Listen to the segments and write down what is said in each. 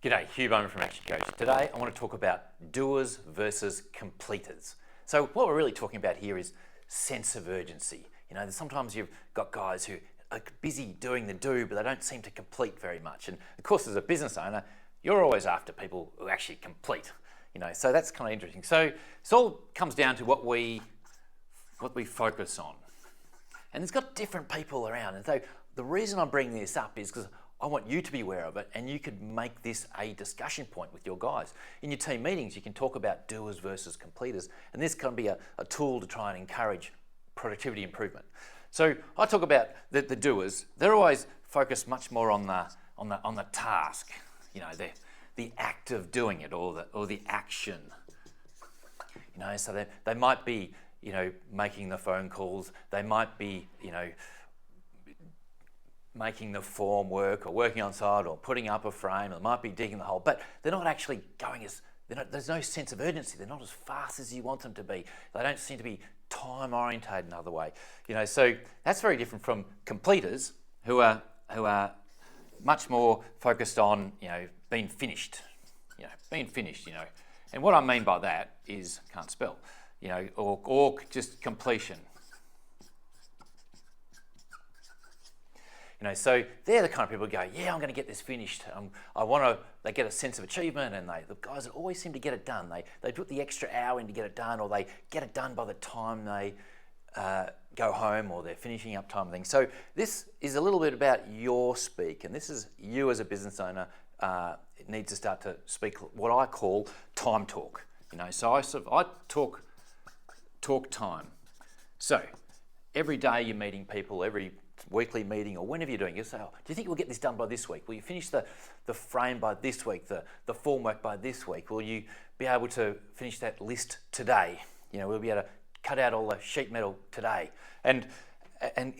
G'day, Hugh Bowman from ActionCOACH. Today I want to talk about doers versus completers. So what we're really talking about here is sense of urgency. You know, sometimes you've got guys who are busy doing the do, but they don't seem to complete very much. And of course, as a business owner, you're always after people who actually complete. You know, so that's kind of interesting. So it all comes down to what we focus on. And there's got different people around. And so the reason I'm bringing this up is because I want you to be aware of it, and you could make this a discussion point with your guys. In your team meetings, you can talk about doers versus completers, and this can be a tool to try and encourage productivity improvement. So I talk about the doers. They're always focused much more on the task, you know, the act of doing it, or the action. You know, so they might be, you know, making the phone calls. They might be, you know, making the form work, or working on site, or putting up a frame, or they might be digging the hole, but they're not actually going there's no sense of urgency. They're not as fast as you want them to be. They don't seem to be time orientated another way. You know, so that's very different from completers who are much more focused on, you know, being finished. You know. And what I mean by that is, can't spell, you know, or just completion. You know, so they're the kind of people who go, yeah, I'm going to get this finished. They get a sense of achievement, and the guys that always seem to get it done. They put the extra hour in to get it done, or they get it done by the time they go home, or they're finishing up time and things. So this is a little bit about your speak, and this is you as a business owner need to start to speak what I call time talk. You know, so I talk time. So every day you're meeting people, every weekly meeting, or whenever you're doing it, you say, oh, do you think we'll get this done by this week? Will you finish the frame by this week, the formwork by this week? Will you be able to finish that list today? You know, we'll be able to cut out all the sheet metal today, and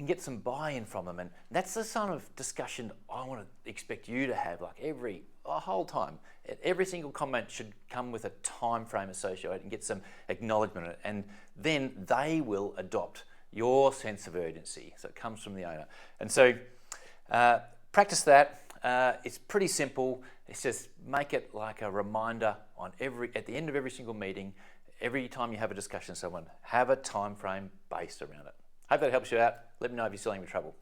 get some buy-in from them. And that's the sort of discussion I want to expect you to have, like the whole time. Every single comment should come with a time frame associated and get some acknowledgement, and then they will adopt your sense of urgency. So it comes from the owner. And so practice that. It's pretty simple. It's just make it like a reminder at the end of every single meeting, every time you have a discussion with someone, have a time frame based around it. Hope that helps you out. Let me know if you're still having trouble.